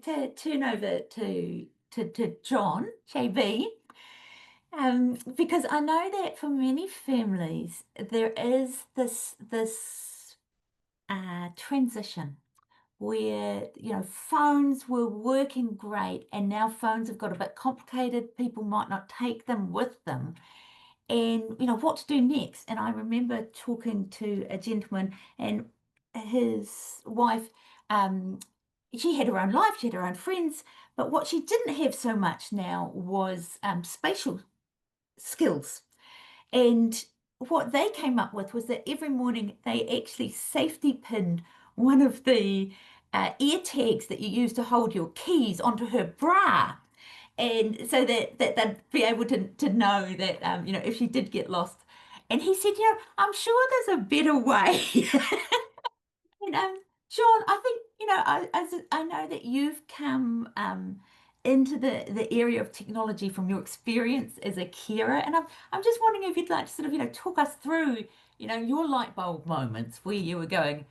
to turn over to John, JB, because I know that for many families there is this transition where phones were working great and now phones have got a bit complicated. People might not take them with them, and what to do next. And I remember talking to a gentleman and his wife. She had her own life, she had her own friends, but what she didn't have so much now was spatial skills. And what they came up with was that every morning they actually safety pinned one of the ear tags that you use to hold your keys onto her bra. And so that they'd be able to know that, if she did get lost. And he said, I'm sure there's a better way. And Sean, I think, I know that you've come into the area of technology from your experience as a carer, and I'm just wondering if you'd like to sort of, talk us through, your light bulb moments where you were going,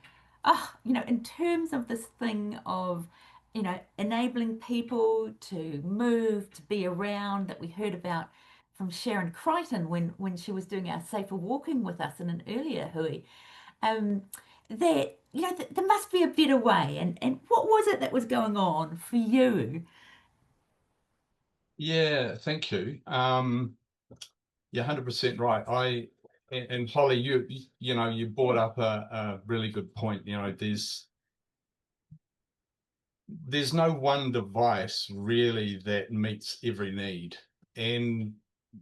in terms of this thing of, enabling people to move, to be around that we heard about from Sharon Crichton when she was doing our safer walking with us in an earlier hui. Um, that there must be a better way. And what was it that was going on for you? Yeah, thank you. You're 100% right. And Holly, you brought up a really good point. There's no one device really that meets every need, and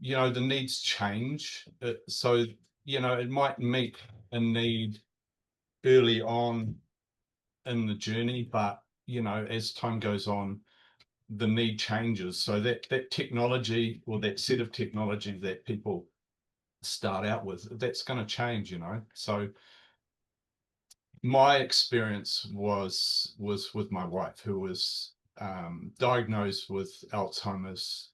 the needs change. So it might meet a need early on in the journey, but as time goes on, the need changes. So that technology or that set of technology that people start out with, that's going to change. So my experience was with my wife, who was diagnosed with Alzheimer's.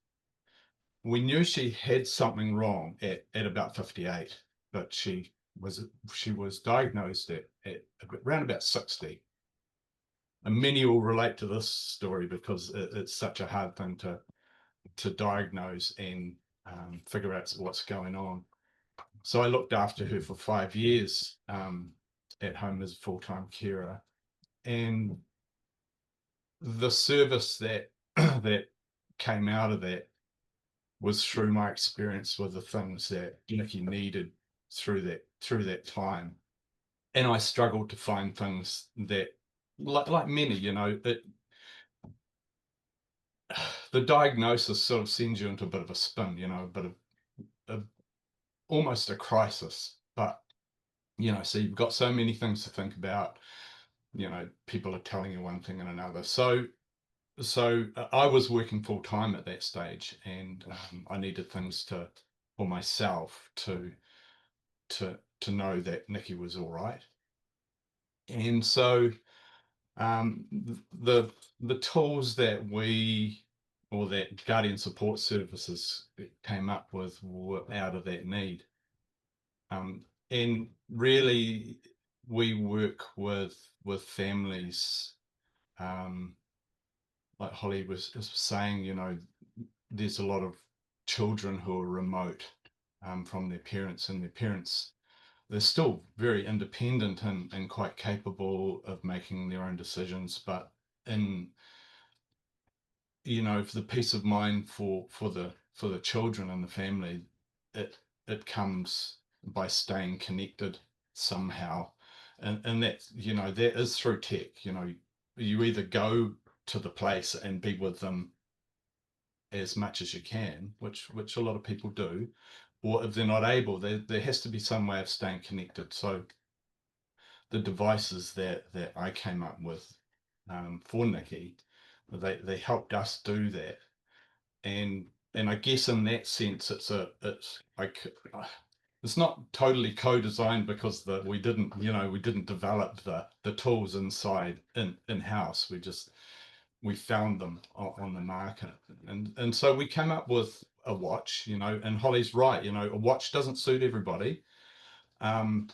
We knew she had something wrong at about 58, but she was diagnosed at around about 60. And many will relate to this story because it's such a hard thing to diagnose and figure out what's going on. So I looked after her for 5 years at home as a full-time carer, and the service that that came out of that was through my experience with the things that Nikki needed through that time. And I struggled to find things that, like many, the diagnosis sort of sends you into a bit of a spin, a bit of almost a crisis. But so you've got so many things to think about. People are telling you one thing and another. So I was working full time at that stage, and I needed things for myself to know that Nikki was all right. And so the tools that we or that Guardian Support Services came up with were out of that need. And really, we work with families, like Holly was saying. There's a lot of children who are remote from their parents, and their parents, they're still very independent and quite capable of making their own decisions, but in for the peace of mind for the children and the family, it comes by staying connected somehow. And that is through tech. You either go to the place and be with them as much as you can, which a lot of people do, or if they're not able, there has to be some way of staying connected. So the devices that I came up with for Nikki, they helped us do that. And I guess in that sense, it's not totally co-designed because we didn't develop the tools in-house. We found them on the market, and so we came up with a watch. And Holly's right. A watch doesn't suit everybody. Um,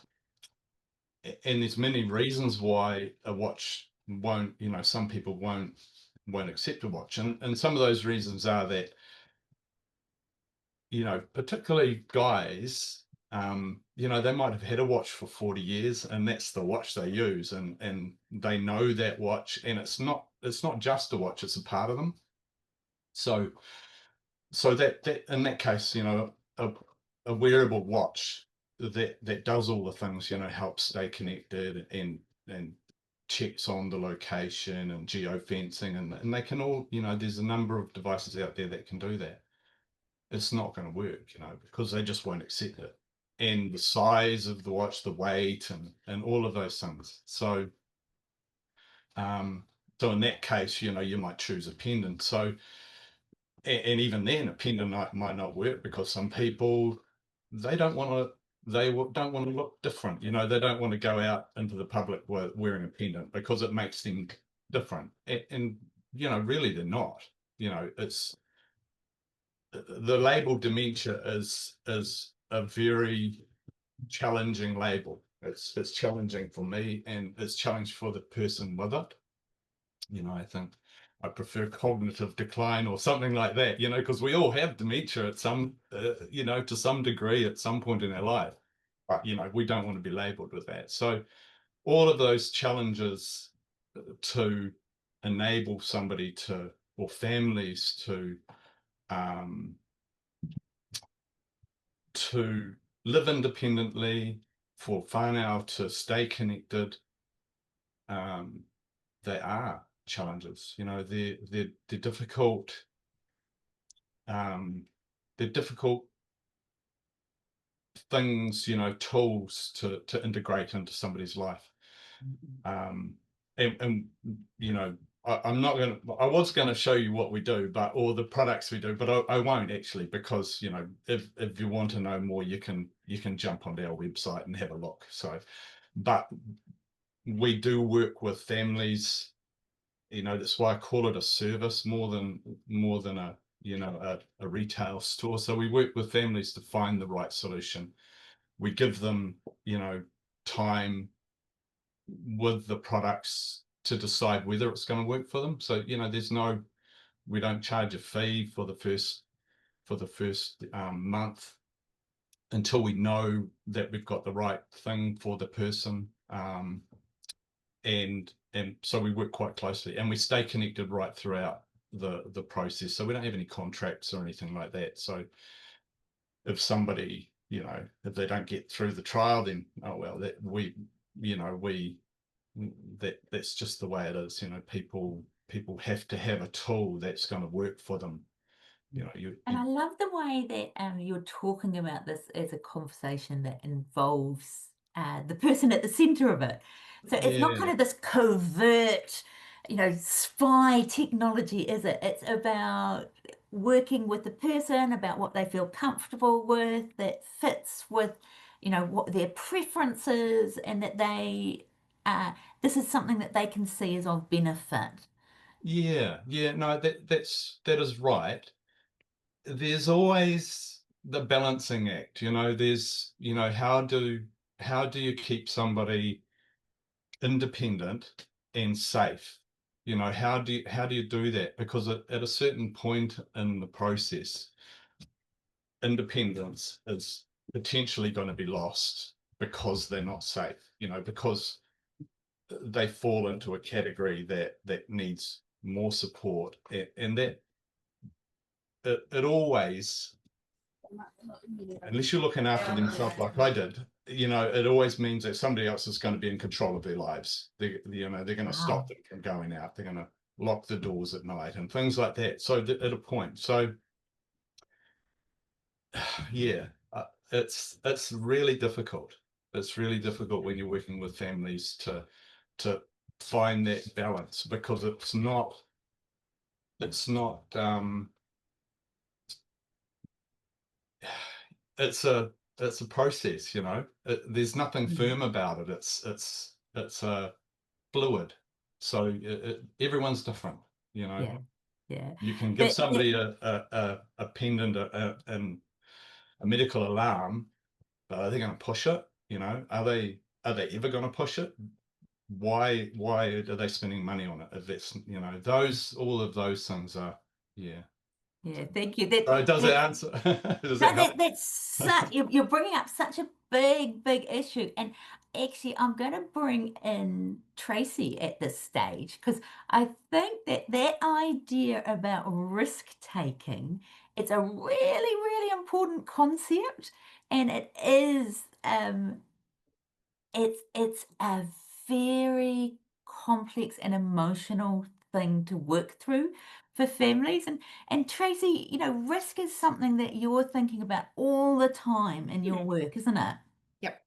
and there's many reasons why a watch won't, some people won't accept a watch, and some of those reasons are that, particularly guys, they might have had a watch for 40 years and that's the watch they use, and they know that watch, and it's not just a watch, it's a part of them. So that in that case, a wearable watch that does all the things, helps stay connected and checks on the location and geofencing, and they can all, there's a number of devices out there that can do that. It's not going to work, because they just won't accept it. And the size of the watch, the weight, and all of those things. Um, so in that case, you might choose a pendant. So, and even then, a pendant might not work, because some people, they don't want to. Don't want to look different. They don't want to go out into the public wearing a pendant because it makes them different. And really, they're not. It's the label dementia is a very challenging label. It's challenging for me, and it's challenging for the person with it. I think I prefer cognitive decline or something like that, because we all have dementia at some, to some degree at some point in our life. But, we don't want to be labeled with that. So all of those challenges to enable somebody to, or families um, to live independently, for whānau to stay connected, um, they are challenges. They're difficult. Um, they're difficult things, tools to integrate into somebody's life. Um, and I'm not going to, I was going to show you what we do, or the products we do, but I won't actually, because, if you want to know more, you can jump onto our website and have a look. So, but we do work with families, that's why I call it a service more than a retail store. So we work with families to find the right solution. We give them, time with the products to decide whether it's going to work for them. So, we don't charge a fee for the first month until we know that we've got the right thing for the person. And so we work quite closely, and we stay connected right throughout the process. So we don't have any contracts or anything like that. So if somebody, if they don't get through the trial, then oh well, that's just the way it is. People have to have a tool that's going to work for them. And I love the way that you're talking about this as a conversation that involves the person at the center of it. So it's not kind yeah, of this covert, spy technology, is it? It's about working with the person, about what they feel comfortable with, that fits with, what their preferences, and that this is something that they can see as of benefit. yeah. No, that is right. There's always the balancing act. There's, how do you keep somebody independent and safe? How do you do that? Because at a certain point in the process, independence is potentially going to be lost because they're not safe. Because they fall into a category that needs more support, and that it always, unless you're looking after themselves like I did, it always means that somebody else is going to be in control of their lives. They're going to stop Wow. them from going out. They're going to lock the doors at night and things like that. So at a point, so yeah, it's really difficult. It's really difficult when you're working with families to find that balance, because it's not it's a process. There's nothing Mm. firm about it. It's a fluid. So everyone's different. Yeah, yeah. You can give That somebody a pendant, and a medical alarm, but are they going to push it? Are they ever going to push it? why are they spending money on it if that's, those, all of those things are, yeah. Yeah, thank you. That Does it that answer? Does No, that help? that's such you're bringing up such a big issue, and actually, I'm going to bring in Tracy at this stage because I think that idea about risk taking, it's a really important concept, and it's a very complex and emotional thing to work through for families. And Tracy, risk is something that you're thinking about all the time in your Mhm. work, isn't it? Yep.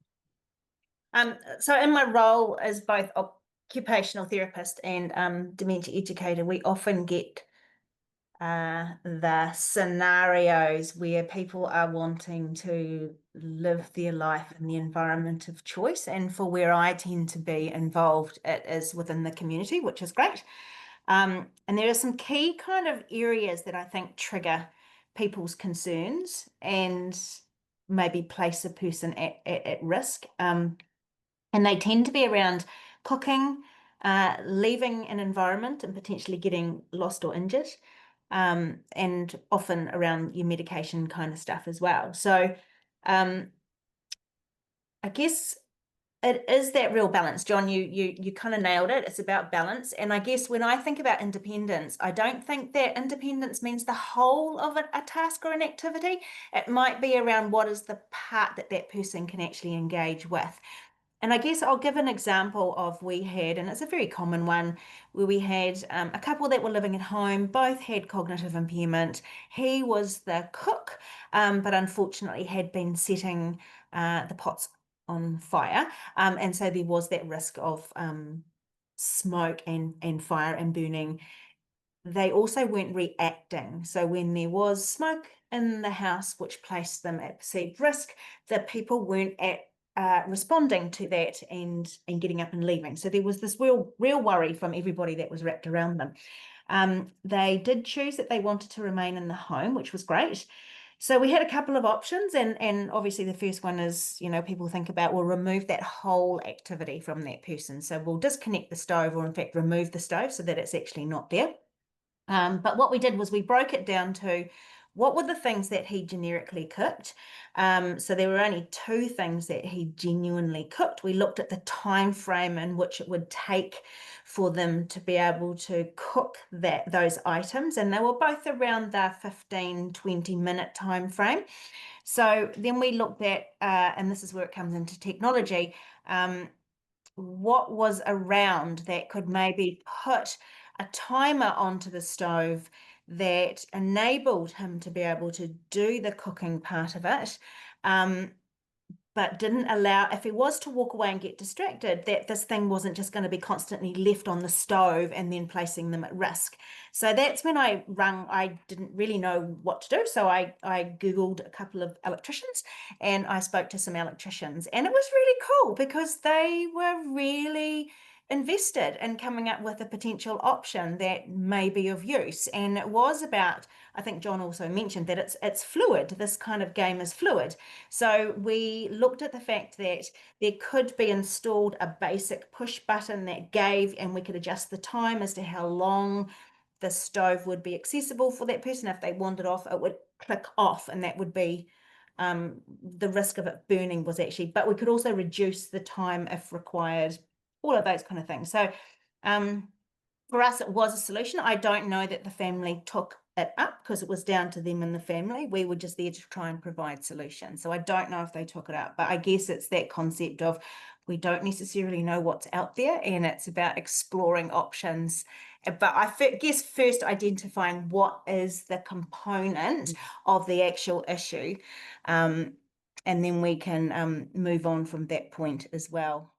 So in my role as both occupational therapist and dementia educator, we often get the scenarios where people are wanting to live their life in the environment of choice. And for where I tend to be involved, it is within the community, which is great. And there are some key kind of areas that I think trigger people's concerns and maybe place a person at risk. And they tend to be around cooking, leaving an environment and potentially getting lost or injured, and often around your medication kind of stuff as well. So um, I guess it is that real balance. John, you kind of nailed it. It's about balance. And I guess when I think about independence, I don't think that independence means the whole of a task or an activity. It might be around what is the part that that person can actually engage with. And I guess I'll give an example of we had, and it's a very common one, where we had a couple that were living at home, both had cognitive impairment. He was the cook, but unfortunately had been setting the pots on fire. And so there was that risk of smoke and fire and burning. They also weren't reacting. So when there was smoke in the house, which placed them at perceived risk, the people weren't responding to that and getting up and leaving. So there was this real worry from everybody that was wrapped around them. They did choose that they wanted to remain in the home, which was great. So we had a couple of options, and obviously the first one is, people think about, we'll remove that whole activity from that person. So we'll disconnect the stove, or in fact remove the stove so that it's actually not there. But what we did was we broke it down to what were the things that he generically cooked. So there were only two things that he genuinely cooked. We looked at the time frame in which it would take for them to be able to cook those items, and they were both around the 15-20 minute time frame. So then we looked at, and this is where it comes into technology, what was around that could maybe put a timer onto the stove that enabled him to be able to do the cooking part of it, but didn't allow, if he was to walk away and get distracted, that this thing wasn't just going to be constantly left on the stove and then placing them at risk. So that's when I didn't really know what to do. So I Googled a couple of electricians and I spoke to some electricians, and it was really cool because they were really invested in coming up with a potential option that may be of use. And it was about, I think John also mentioned that it's fluid. This kind of game is fluid. So we looked at the fact that there could be installed a basic push button that gave, and we could adjust the time as to how long the stove would be accessible for that person. If they wandered off, it would click off, and that would be the risk of it burning was actually, but we could also reduce the time if required, all of those kind of things. So for us, it was a solution. I don't know that the family took it up because it was down to them and the family. We were just there to try and provide solutions. So I don't know if they took it up, but I guess it's that concept of we don't necessarily know what's out there, and it's about exploring options. But I guess first identifying what is the component of the actual issue, and then we can move on from that point as well.